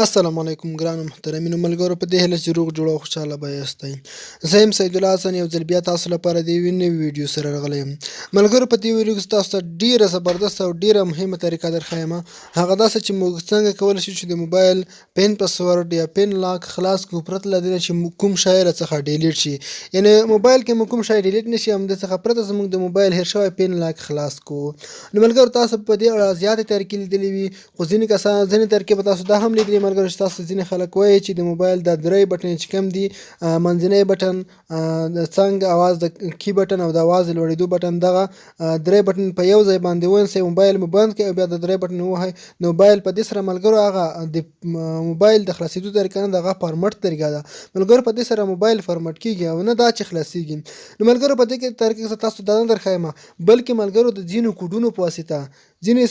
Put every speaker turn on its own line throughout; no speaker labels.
السلام علیکم ګرانو محترمینو ملګرو په دې هیله چې روغ جوړ او خوشحاله به یاستئ. زه یم سید الله حسن یو ځل بیا تاسو لپاره د یوې نوې ویډیو سره راغلی یم. ملګرو په دې ویډیو کې تاسو ته ډېره زبردست او ډېره مهمه طریقه درښیم. هغه داسې چې موږ څنګه کولی شو چې د موبایل پین پاسورډ یا پین لاک خلاص کړو پرته له دې نه چې کوم شی راڅخه ډیلیټ شي. یعنې موبایل کې مو کوم شی ډیلیټ نه شي همدې څخه پرته زموږ د موبایل هیر شوی پین لاک خلاص کړو. نو ملګرو تاسو په دې اړه زیاتې طریقې لیدلې وي خو ځینې کسان ځینې طریقې به تاسو دا هم لیدلي ملګرو چې تاسو ځینې خلک وایي چې د موبایل دا درې بټنې چې کوم دي منځنی بټن د څنګ اواز د کی بټن او د اواز د لوړېدو بټن دغه درې بټن په یو ځای باندې ونیسئ موبایل مو بند کړئ او بیا د درې بټن ووهئ نو موبایل په دې سره ملګرو هغه د موبایل د خلاصېدو طریقه نه دغه فارمټ طریقه ده ملګرو په دې سره موبایل فارمټ کېږي او نه دا چې خلاصېږي. نو ملګرو په دې طریقې زه تاسو ته دا نه درښیم بلکې ملګرو د ځینو کوډونو په واسطه ځینې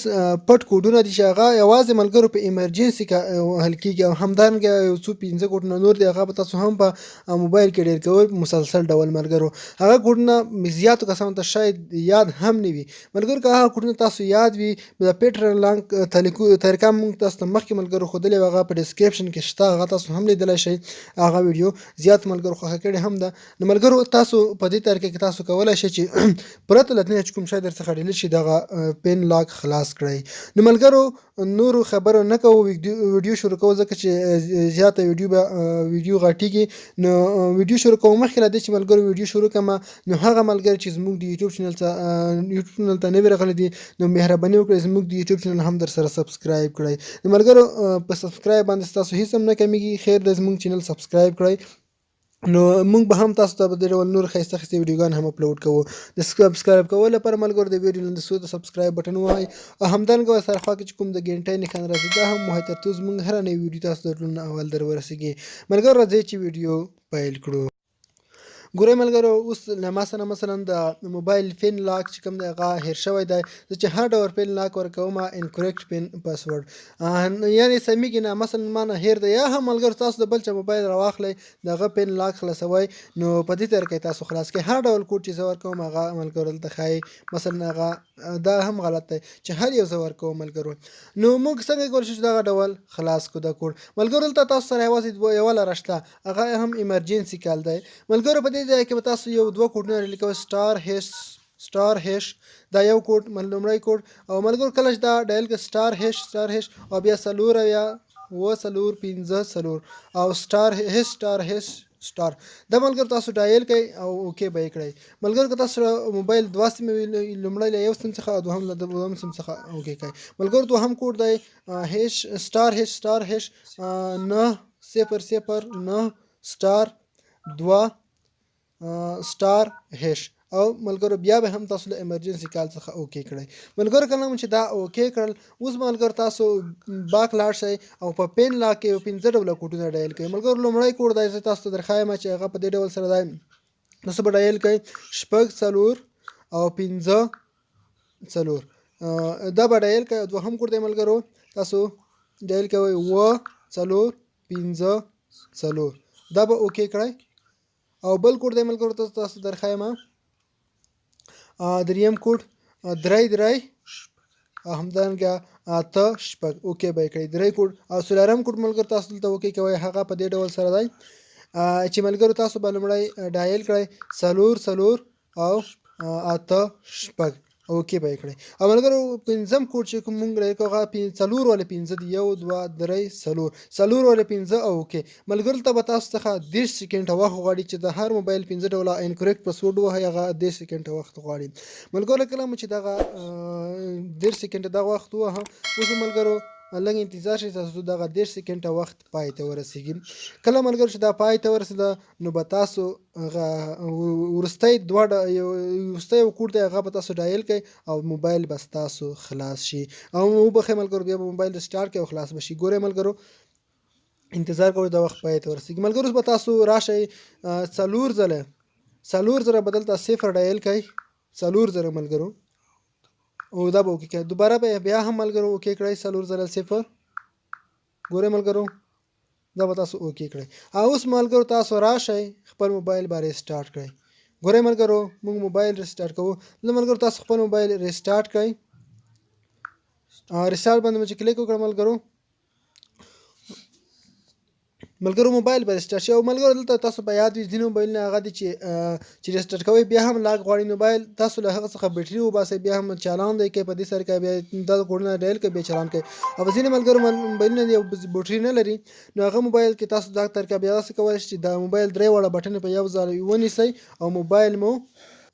پټ کوډونه دي چې هغه یوازې ملګرو په ایمرجنسي کې وهل کېږي او همدارنګه یو څو 15 کوډونه نور دي هغه به تاسو هم په موبایل کې ډېر کوئ په مسلسل ډول ملګرو. هغه کوډونه زیاتو کسانو ته شاید یاد هم نه وي ملګرو که هغه کوډونه تاسو یاد وي د پیټر لانک طریقه موږ تاسو ته مخکې ملګرو ښودلې وه هغه په ډسکرپشن کې شته هغه تاسو هم لیدلی شئ هغه ویډیو زیات ملګرو خوښه کړې هم ده. نو ملګرو تاسو په دې طریقه کې تاسو کولی شئ چې پرته له دې نه چې کوم شی درڅخه ډیلیټ شي دغه پین لاک خلاص کړئ. نو ملګرو نورو خبرو نه کوو ویډیو شروع کوو ځکه چې زیاته ویډیو غټیږي. نو ویډیو شروع کوو مخکې له دې چې ملګرو ویډیو شروع کړم نو هغه ملګري چې زموږ د یوټیوب چینل ته نوي راغلي دي نو مهرباني وکړئ زموږ د یوټیوب چینل هم در سره سبسکرایب کړئ. نو ملګرو په سبسکرایب باندې ستاسو هیڅ هم نه کمیږي خیر دی زموږ چینل سبسکرایب کړئ نو موږ به هم تاسو ته په دې ډول نور ښایسته ښایسته ویډیوګان هم اپلوډ کوو. د سبسکرایب کولو لپاره ملګرو د ویډیو لاندې د سبسکرایب بټن ووهئ او همدارنګه ورسره خوا کې چې کوم د ګنټۍ نښان راځي دا هم ووهئ تر څو زموږ هره نوې ویډیو تاسو ته ټول نه اول در ورسیږي. ملګرو راځئ چې ویډیو پیل کړو. ګورئ ملګرو اوس له ما سره مثلا د موبایل پین لاک چې کوم دی هغه هیر شوی دی زه چې هر ډول پین لاک ورکوم انکریکټ پین پاسورډ یعنې سمیږي نه مثلا ما نه هیر دی یا هم ملګرو تاسو د بل چا موبایل راواخلئ د هغه پین لاک خلاصوئ نو په دې طریقه تاسو خلاص کړئ هر ډول کوډ چې زه ورکوم هغه ملګرو دلته ښایي مثلا هغه دا هم غلط دی چې هر یو زه ورکوم ملګرو. نو موږ څنګه کولی شو چې دغه ډول خلاص کړو دا کوډ ملګرو دلته تاسو سره یوازې یوه لاره شته هغه هم ایمرجنسي کال دی ملګرو په دې ځای کې به تاسو یو دوه کوډونه لیکوئ سټار هیش دا یو کوډ لومړی کوډ او ملګرو کله چې دا ډایل کړئ سټار هیش او بیا څلور او یا اووه څلور پنځه څلور او سټار هیش دا ملګرو تاسو ډایل کړئ او اوکې به یې کړئ. ملګرو که تاسو موبایل دوه سیمې وي لومړی له یو سیم څخه او دوهم له دویم سیم څخه اوکې کړئ. ملګرو دوهم کوډ دی سټار هیش 9 سټار دوه سټار هیش او ملګرو بیا به هم تاسو له ایمرجنسي کال څخه اوکې کړئ. ملګرو کله مو چې دا اوکې کړل اوس ملګرو تاسو باک لاړ شئ او په پین لاک کې 15 ډوله کوډونه ډایل کړئ. ملګرو لومړی کوډ دی زه تاسو ته درښایم چې هغه په دې ډول سره دی نو څه به ډایل کړئ 6 څلور او 15 څلور دا به ډایل کړئ. دوهم کوډ دی ملګرو تاسو ډایل کوئ 9 څلور 15 څلور دا به اوکې کړئ. او بل کوډ دی ملګرو تاسو درښایم دریم کوډ درې او همدارنګه 8 شپږ اوکې به یې کړئ. درې کوډ او څلورم کوډ ملګرو تاسو دلته اوکې کوئ هغه په دې ډول سره دی چې ملګرو تاسو به لومړی ډایل کړئ څلور او 8 شپږ اوکې به یې کړئ. او ملګرو پنځم کوډ چې کوم مونږ ډایل کوو هغه څلور ولې پنځه دي 1 2 3 څلور ولې پنځه او اوکې. ملګرو ته به تاسو څخه 10 سکینډه وخت غواړي چې د هر موبایل 15 ډوله انکریکټ پاسورډ ووهئ هغه 10 سکینډه وخت غواړي. ملګرو کله مو چې دغه 10 سکینډه دغه وخت ووهه اوس ملګرو لږ انتظار شئ تاسو دغه 10 سکینډه وخت پای ته ورسیږي. کله ملګرو چې دا پای ته ورسېده نو به تاسو وروستی یو کوډ دی هغه به تاسو ډایل کړئ او موبایل به ستاسو خلاص شي او وبخښئ ملګرو بیا به موبایل سټارټ کړئ او خلاص به شي. ګورئ ملګرو انتظار کوئ دا وخت پای ته ورسیږي. ملګرو به تاسو راشئ څلور ځله به دلته صفر ډایل کړئ څلور ځله ملګرو او دا به اوکې کړئ. دوباره به بیا هم ملګرو اوکې کړئ څلور ځله صفر ګورئ ملګرو دا به تاسو اوکې کړئ. او اوس ملګرو تاسو راشئ خپل موبایل به ریسټارټ کړئ. ګورئ ملګرو موږ موبایل ریسټارټ کوو ملګرو تاسو خپل موبایل ریسټارټ کړئ. ریسټارټ باندې مو چې کلیک وکړم ملګرو ملګرو موبایل به ریسټارټ شي او ملګرو دلته تاسو په یاد وي ځینې موبایلونه هغه دي چې ریسټارټ کوئ بیا هم لاګ غواړي موبایل تاسو له هغه څخه بیټري وباسئ بیا هم چالان دی کوي په دې سره کوي بیا دا کوډونه ډایل کوي بیا چالان کوي او ځینې ملګرو موبایلونه دي بیټري نه لري نو هغه موبایل کې تاسو دا طریقه بیا داسې کولی شئ چې د موبایل درې واړه بټنې په یو ځای ونیسئ او موبایل مو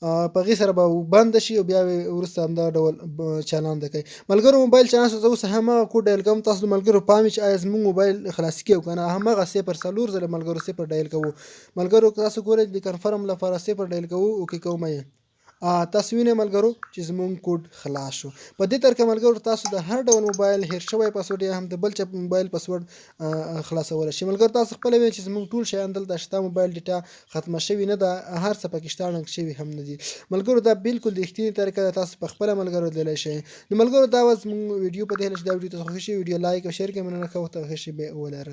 په هغې سره به بند شي او بیا وروسته همدغه ډول چالانده کوي ملګرو موبایل چالان شو زه اوس همغه کوډ ډایل کوم تاسو د ملګرو پام وي چې آیا زموږ موبایل خلاصي کوو که نه همغه 0 څلور ځله ملګرو 0 ډایل کوو ملګرو تاسو ګورئ د کنفرم لپاره 0 ډایل کوو اوکې کوم یې تاسو وینئ ملګرو چې زموږ کوډ خلاص شو په دې طریقه ملګرو تاسو د هر ډول موبایل هیر شوی پاسورډ یا هم د بل چا موبایل پاسورډ خلاصولی شئ ملګرو تاسو خپله وینئ چې زموږ ټول شیان دلته شته موبایل ډیټا ختمه شوې نه ده هر څه پکې شته ړنګ شوي هم نه دي ملګرو دا بالکل د رښتینې طریقه ده تاسو په خپله ملګرو تللی شئ نو ملګرو دا وه زموږ ویډیو په دې هیله چې دا ویډیو تاسو خوښ شي ویډیو لایک او شیر کړئ مننه ښه وخت او ښه شی ولرئ